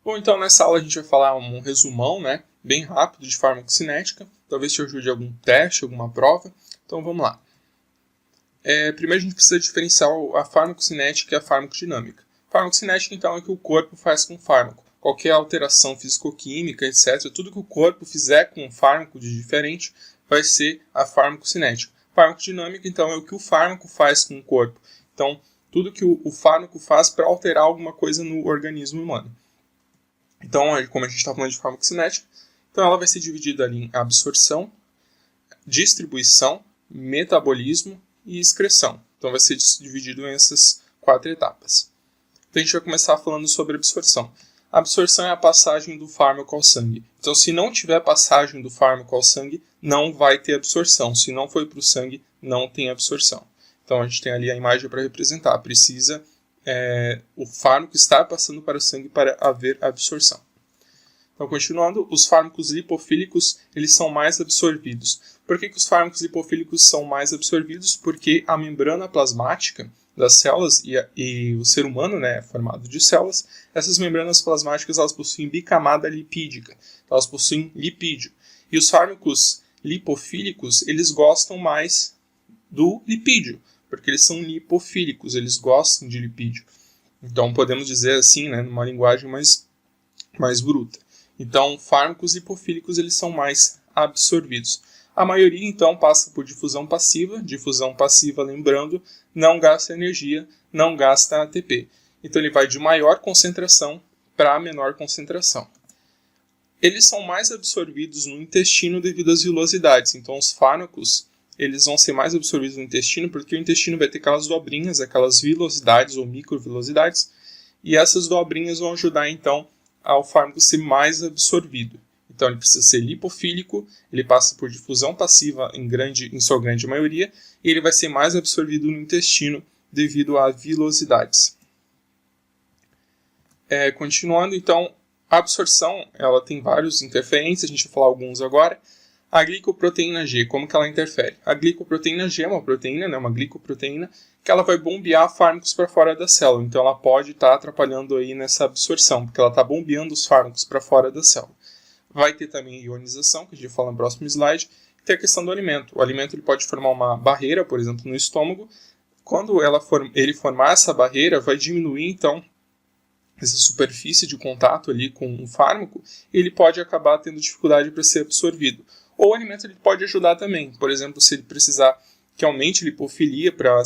Bom, então nessa aula a gente vai falar um resumão, né, bem rápido de farmacocinética. Talvez te ajude algum teste, alguma prova. Então vamos lá. Primeiro a gente precisa diferenciar a farmacocinética e a farmacodinâmica. Farmacocinética, então, é o que o corpo faz com o fármaco. Qualquer alteração físico-química, etc., tudo que o corpo fizer com um fármaco de diferente vai ser a farmacocinética. Farmacodinâmica, então, é o que o fármaco faz com o corpo. Então, tudo que o fármaco faz para alterar alguma coisa no organismo humano. Então, como a gente está falando de farmacocinética, então ela vai ser dividida ali em absorção, distribuição, metabolismo e excreção. Então vai ser dividido em essas 4 etapas. Então a gente vai começar falando sobre absorção. A absorção é a passagem do fármaco ao sangue. Então se não tiver passagem do fármaco ao sangue, não vai ter absorção. Se não foi para o sangue, não tem absorção. Então a gente tem ali a imagem para representar. Precisa o fármaco estar passando para o sangue para haver absorção. Então, continuando, os fármacos lipofílicos eles são mais absorvidos. Por que os fármacos lipofílicos são mais absorvidos? Porque a membrana plasmática das células, e o ser humano, né, é formado de células, essas membranas plasmáticas elas possuem bicamada lipídica, elas possuem lipídio. E os fármacos lipofílicos eles gostam mais do lipídio, porque eles são lipofílicos, eles gostam de lipídio. Então, podemos dizer assim, né, numa linguagem mais bruta. Então, fármacos lipofílicos eles são mais absorvidos. A maioria, então, passa por difusão passiva. Difusão passiva, lembrando, não gasta energia, não gasta ATP. Então, ele vai de maior concentração para menor concentração. Eles são mais absorvidos no intestino devido às vilosidades. Então, os fármacos eles vão ser mais absorvidos no intestino porque o intestino vai ter aquelas dobrinhas, aquelas vilosidades ou microvilosidades. E essas dobrinhas vão ajudar, então, ao fármaco ser mais absorvido. Então ele precisa ser lipofílico, ele passa por difusão passiva em sua grande maioria, e ele vai ser mais absorvido no intestino devido a vilosidades. Continuando, então, a absorção ela tem vários interferentes, a gente vai falar alguns agora. A glicoproteína G, como que ela interfere? A glicoproteína G é uma proteína, né, uma glicoproteína, que ela vai bombear fármacos para fora da célula. Então ela pode estar atrapalhando aí nessa absorção, porque ela está bombeando os fármacos para fora da célula. Vai ter também ionização, que a gente vai falar no próximo slide, e tem a questão do alimento. O alimento ele pode formar uma barreira, por exemplo, no estômago. Quando ele formar essa barreira, vai diminuir então essa superfície de contato ali com o fármaco, e ele pode acabar tendo dificuldade para ser absorvido. Ou o alimento ele pode ajudar também. Por exemplo, se ele precisar que aumente a lipofilia para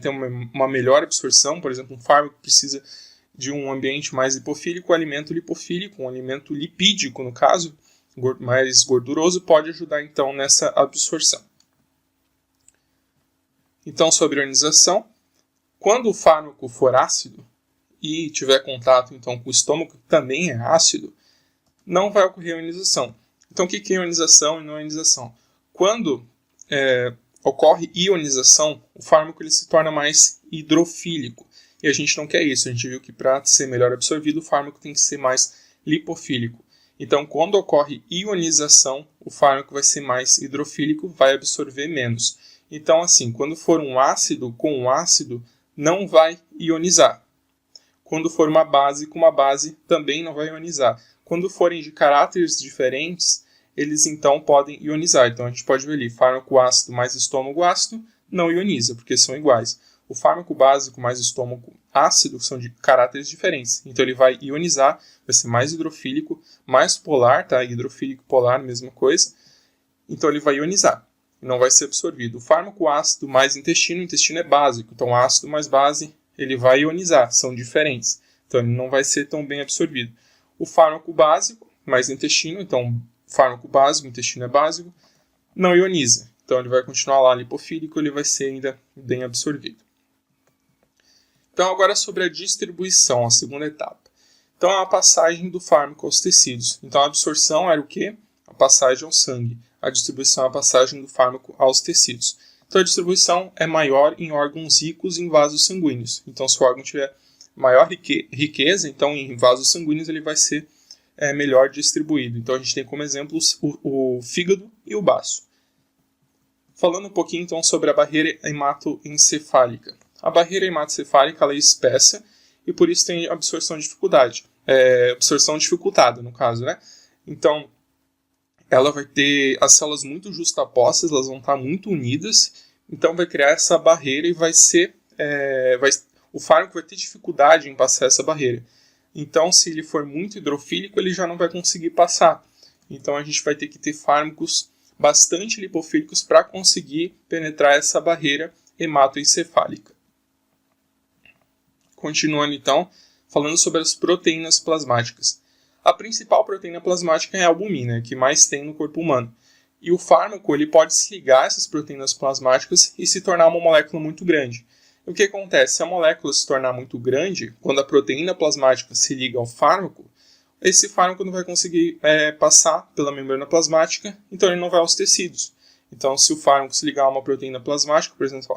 ter uma melhor absorção, por exemplo, um fármaco precisa de um ambiente mais lipofílico, o alimento lipofílico, um alimento lipídico, no caso, mais gorduroso, pode ajudar então nessa absorção. Então, sobre a ionização, quando o fármaco for ácido e tiver contato então com o estômago, que também é ácido, não vai ocorrer a ionização. Então, o que é ionização e não ionização? Quando ocorre ionização, o fármaco ele se torna mais hidrofílico. E a gente não quer isso. A gente viu que para ser melhor absorvido, o fármaco tem que ser mais lipofílico. Então, quando ocorre ionização, o fármaco vai ser mais hidrofílico, vai absorver menos. Então, assim, quando for um ácido com um ácido, não vai ionizar. Quando for uma base com uma base, também não vai ionizar. Quando forem de caráteres diferentes, eles então podem ionizar. Então a gente pode ver ali, fármaco ácido mais estômago ácido não ioniza, porque são iguais. O fármaco básico mais estômago ácido são de caráteres diferentes. Então ele vai ionizar, vai ser mais hidrofílico, mais polar, tá? Hidrofílico e polar, mesma coisa. Então ele vai ionizar, não vai ser absorvido. O fármaco ácido mais intestino, o intestino é básico. Então ácido mais base, ele vai ionizar, são diferentes. Então ele não vai ser tão bem absorvido. O fármaco básico, mais intestino, então fármaco básico, intestino é básico, não ioniza. Então ele vai continuar lá lipofílico, ele vai ser ainda bem absorvido. Então agora sobre a distribuição, a segunda etapa. Então é a passagem do fármaco aos tecidos. Então a absorção era o quê? A passagem ao sangue. A distribuição é a passagem do fármaco aos tecidos. Então a distribuição é maior em órgãos ricos em vasos sanguíneos. Então se o órgão tiver maior riqueza, então em vasos sanguíneos ele vai ser melhor distribuído. Então a gente tem como exemplos o fígado e o baço. Falando um pouquinho então sobre a barreira hematoencefálica. A barreira hematocefálica ela é espessa e por isso tem absorção de dificuldade. absorção dificultada, no caso, né? Então, ela vai ter as células muito justapostas, elas vão estar muito unidas, então vai criar essa barreira e o fármaco vai ter dificuldade em passar essa barreira. Então, se ele for muito hidrofílico, ele já não vai conseguir passar. Então, a gente vai ter que ter fármacos bastante lipofílicos para conseguir penetrar essa barreira hematoencefálica. Continuando, então, falando sobre as proteínas plasmáticas. A principal proteína plasmática é a albumina, que mais tem no corpo humano. E o fármaco ele pode se ligar a essas proteínas plasmáticas e se tornar uma molécula muito grande. O que acontece? Se a molécula se tornar muito grande, quando a proteína plasmática se liga ao fármaco, esse fármaco não vai conseguir passar pela membrana plasmática, então ele não vai aos tecidos. Então, se o fármaco se ligar a uma proteína plasmática, por exemplo,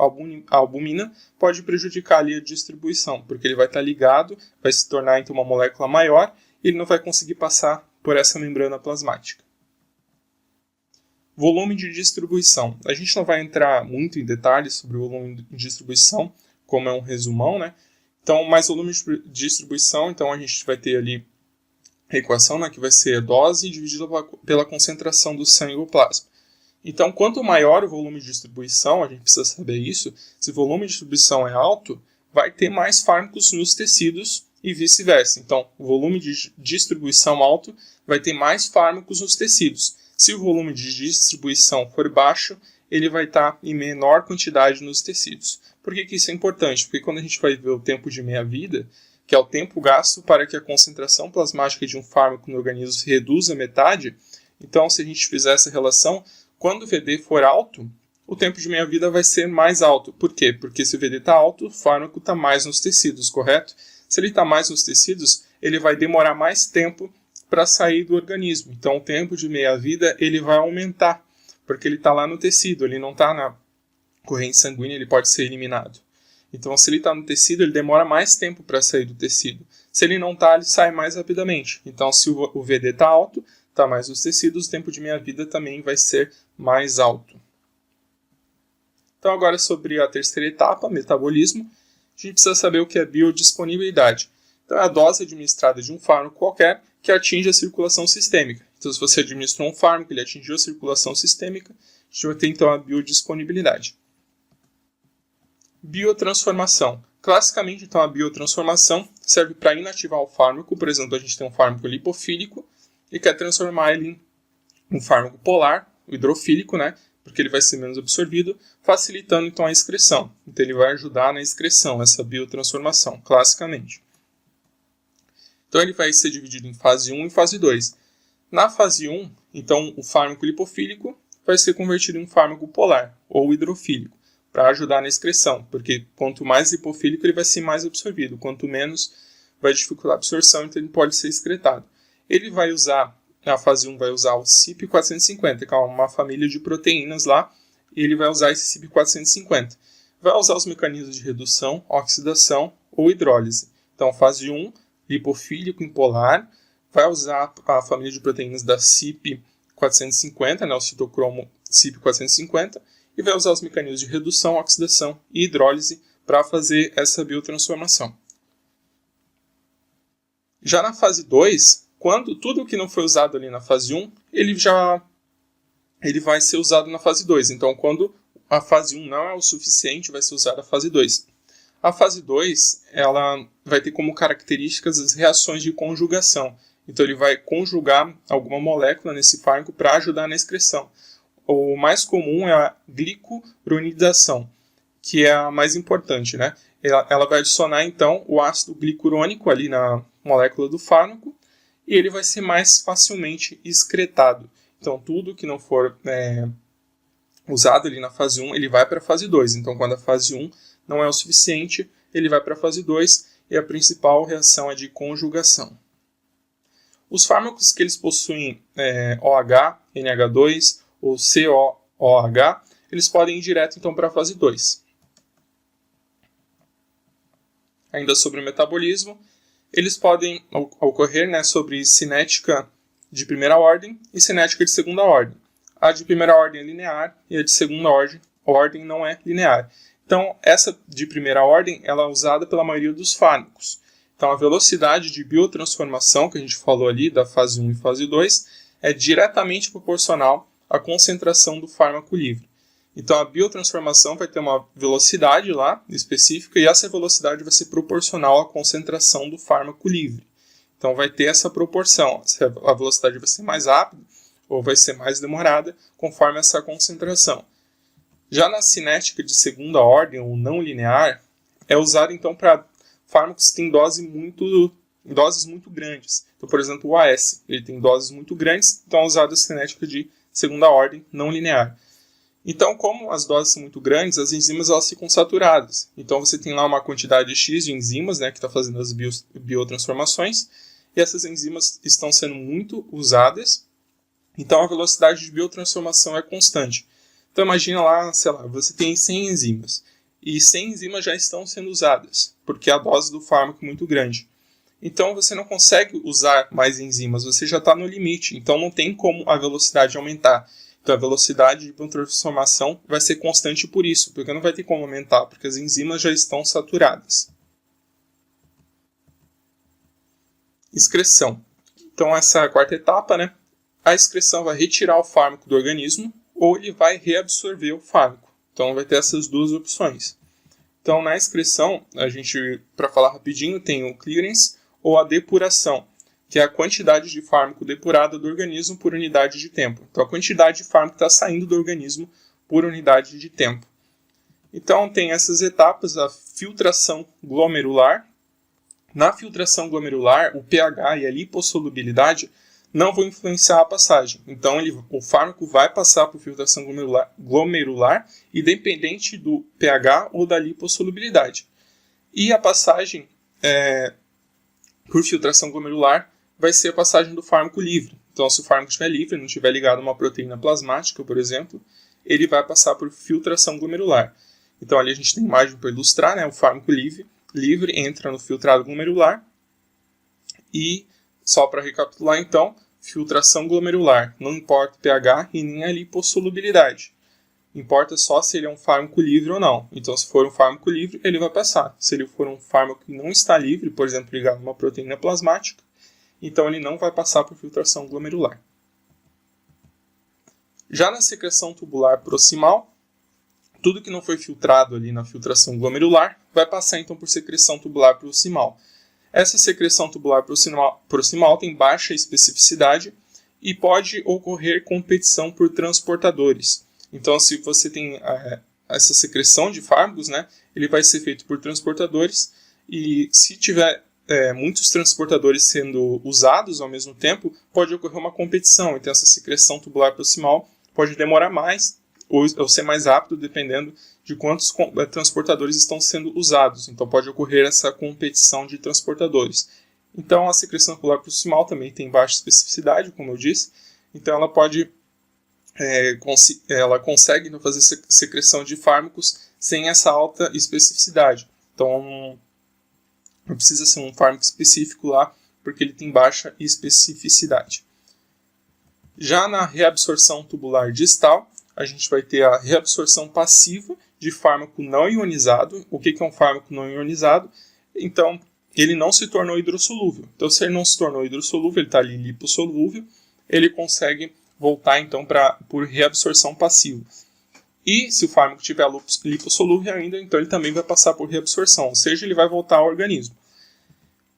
a albumina, pode prejudicar ali a distribuição, porque ele vai estar ligado, vai se tornar então uma molécula maior, e ele não vai conseguir passar por essa membrana plasmática. Volume de distribuição. A gente não vai entrar muito em detalhes sobre o volume de distribuição, como é um resumão, né? Então, mais volume de distribuição, então a gente vai ter ali a equação, né, que vai ser a dose dividida pela concentração do sangue ou plasma. Então, quanto maior o volume de distribuição, a gente precisa saber isso, se o volume de distribuição é alto, vai ter mais fármacos nos tecidos e vice-versa. Então, o volume de distribuição alto vai ter mais fármacos nos tecidos. Se o volume de distribuição for baixo, ele vai estar em menor quantidade nos tecidos. Por que isso é importante? Porque quando a gente vai ver o tempo de meia-vida, que é o tempo gasto para que a concentração plasmática de um fármaco no organismo se reduza a metade, então se a gente fizer essa relação, quando o VD for alto, o tempo de meia-vida vai ser mais alto. Por quê? Porque se o VD está alto, o fármaco está mais nos tecidos, correto? Se ele está mais nos tecidos, ele vai demorar mais tempo para sair do organismo. Então, o tempo de meia-vida ele vai aumentar, porque ele está lá no tecido, ele não está na corrente sanguínea, ele pode ser eliminado. Então, se ele está no tecido, ele demora mais tempo para sair do tecido. Se ele não está, ele sai mais rapidamente. Então, se o VD está alto, está mais nos tecidos, o tempo de meia-vida também vai ser mais alto. Então, agora sobre a terceira etapa, metabolismo, a gente precisa saber o que é biodisponibilidade. Então, é a dose administrada de um fármaco qualquer que atinge a circulação sistêmica. Então, se você administrou um fármaco, ele atingiu a circulação sistêmica, a gente vai ter então a biodisponibilidade. Biotransformação. Classicamente, então, a biotransformação serve para inativar o fármaco. Por exemplo, a gente tem um fármaco lipofílico e quer transformar ele em um fármaco polar, o hidrofílico, né? Porque ele vai ser menos absorvido, facilitando então a excreção. Então, ele vai ajudar na excreção, essa biotransformação, classicamente. Então, ele vai ser dividido em fase 1 e fase 2. Na fase 1, então, o fármaco lipofílico vai ser convertido em um fármaco polar, ou hidrofílico, para ajudar na excreção, porque quanto mais lipofílico ele vai ser mais absorvido, quanto menos vai dificultar a absorção, então ele pode ser excretado. Ele vai usar, na fase 1 vai usar o CYP450, que é uma família de proteínas lá, e ele vai usar esse CYP450. Vai usar os mecanismos de redução, oxidação ou hidrólise. Então, fase 1, lipofílico impolar, vai usar a família de proteínas da CYP450, né, o citocromo CYP450, e vai usar os mecanismos de redução, oxidação e hidrólise para fazer essa biotransformação. Já na fase 2, quando tudo que não foi usado ali na fase 1, ele vai ser usado na fase 2. Então, quando a fase 1 não é o suficiente, vai ser usada a fase 2. A fase 2 ela vai ter como características as reações de conjugação. Então, ele vai conjugar alguma molécula nesse fármaco para ajudar na excreção. O mais comum é a glicuronidação, que é a mais importante, né? Ela vai adicionar, então, o ácido glicurônico ali na molécula do fármaco e ele vai ser mais facilmente excretado. Então, tudo que não for usado ali na fase 1, ele vai para a fase 2. Então, quando a fase 1 não é o suficiente, ele vai para a fase 2 e a principal reação é de conjugação. Os fármacos que eles possuem OH, NH2 ou COOH, eles podem ir direto então para a fase 2. Ainda sobre o metabolismo, eles podem ocorrer sobre cinética de primeira ordem e cinética de segunda ordem. A de primeira ordem é linear e a de segunda ordem não é linear. Então, essa de primeira ordem ela é usada pela maioria dos fármacos. Então, a velocidade de biotransformação, que a gente falou ali, da fase 1 e fase 2, é diretamente proporcional à concentração do fármaco livre. Então, a biotransformação vai ter uma velocidade lá específica e essa velocidade vai ser proporcional à concentração do fármaco livre. Então, vai ter essa proporção. Se a velocidade vai ser mais rápida ou vai ser mais demorada, conforme essa concentração. Já na cinética de segunda ordem, ou não linear, é usado então para fármacos que têm doses muito grandes. Então, por exemplo, o AS, ele tem doses muito grandes, então é usado a cinética de segunda ordem, não linear. Então, como as doses são muito grandes, as enzimas elas ficam saturadas. Então, você tem lá uma quantidade X de enzimas, né, que está fazendo as biotransformações, e essas enzimas estão sendo muito usadas, então a velocidade de biotransformação é constante. Então, imagina lá, sei lá, você tem 100 enzimas, e 100 enzimas já estão sendo usadas, porque a dose do fármaco é muito grande. Então, você não consegue usar mais enzimas, você já está no limite, então não tem como a velocidade aumentar. Então, a velocidade de biotransformação vai ser constante por isso, porque não vai ter como aumentar, porque as enzimas já estão saturadas. Excreção. Então, essa é a quarta etapa, né? A excreção vai retirar o fármaco do organismo ou ele vai reabsorver o fármaco. Então, vai ter essas duas opções. Então, na excreção, a gente, para falar rapidinho, tem o clearance ou a depuração, que é a quantidade de fármaco depurado do organismo por unidade de tempo. Então, a quantidade de fármaco está saindo do organismo por unidade de tempo. Então, tem essas etapas, a filtração glomerular. Na filtração glomerular, o pH e a lipossolubilidade não vão influenciar a passagem. Então, o fármaco vai passar por filtração glomerular, independente do pH ou da lipossolubilidade. E a passagem por filtração glomerular vai ser a passagem do fármaco livre. Então, se o fármaco estiver livre, não estiver ligado a uma proteína plasmática, por exemplo, ele vai passar por filtração glomerular. Então, ali a gente tem imagem para ilustrar, né? O fármaco livre entra no filtrado glomerular e, só para recapitular então, filtração glomerular, não importa o pH e nem a lipossolubilidade. Importa só se ele é um fármaco livre ou não. Então, se for um fármaco livre, ele vai passar. Se ele for um fármaco que não está livre, por exemplo, ligado a uma proteína plasmática, então ele não vai passar por filtração glomerular. Já na secreção tubular proximal, tudo que não foi filtrado ali na filtração glomerular vai passar então por secreção tubular proximal. Essa secreção tubular proximal tem baixa especificidade e pode ocorrer competição por transportadores. Então, se você tem essa secreção de fármacos, né, ele vai ser feito por transportadores e se tiver muitos transportadores sendo usados ao mesmo tempo, pode ocorrer uma competição. Então, essa secreção tubular proximal pode demorar mais ou ser mais rápido, dependendo de quantos transportadores estão sendo usados. Então, pode ocorrer essa competição de transportadores. Então, a secreção tubular proximal também tem baixa especificidade, como eu disse. Então, ela pode ela consegue fazer secreção de fármacos sem essa alta especificidade. Então, não precisa ser um fármaco específico lá, porque ele tem baixa especificidade. Já na reabsorção tubular distal, a gente vai ter a reabsorção passiva de fármaco não ionizado. O que é um fármaco não ionizado? Então, ele não se tornou hidrossolúvel. Então, se ele não se tornou hidrossolúvel, ele está ali lipossolúvel, ele consegue voltar então por reabsorção passiva. E se o fármaco tiver lipossolúvel ainda, então ele também vai passar por reabsorção, ou seja, ele vai voltar ao organismo.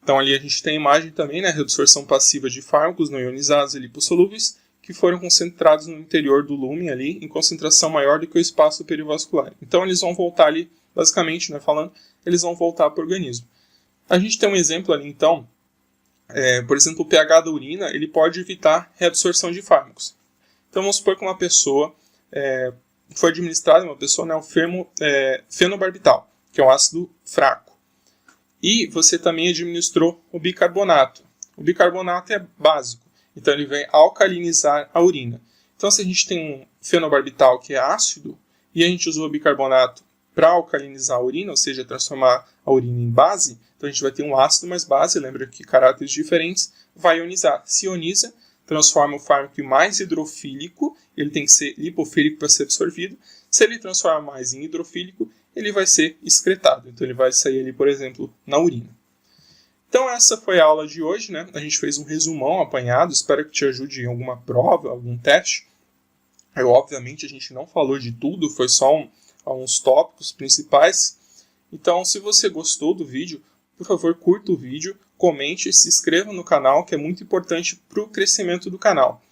Então ali a gente tem a imagem também, né, reabsorção passiva de fármacos não ionizados e lipossolúveis que foram concentrados no interior do lúmen ali em concentração maior do que o espaço perivascular. Então eles vão voltar ali, basicamente, né, falando, eles vão voltar para o organismo. A gente tem um exemplo ali então. Por exemplo, o pH da urina ele pode evitar reabsorção de fármacos. Então, vamos supor que uma pessoa foi administrada, uma pessoa, né, o fenobarbital, que é um ácido fraco. E você também administrou o bicarbonato. O bicarbonato é básico, então ele vem alcalinizar a urina. Então, se a gente tem um fenobarbital que é ácido, e a gente usou o bicarbonato para alcalinizar a urina, ou seja, transformar a urina em base, então a gente vai ter um ácido mais base, lembra que caráteres diferentes, vai ionizar. Se ioniza, transforma o fármaco em mais hidrofílico, ele tem que ser lipofílico para ser absorvido. Se ele transforma mais em hidrofílico, ele vai ser excretado. Então ele vai sair ali, por exemplo, na urina. Então essa foi a aula de hoje, né? A gente fez um resumão apanhado, espero que te ajude em alguma prova, algum teste. Obviamente a gente não falou de tudo, foi só uns tópicos principais. Então se você gostou do vídeo, por favor curta o vídeo, comente e se inscreva no canal, que é muito importante para o crescimento do canal.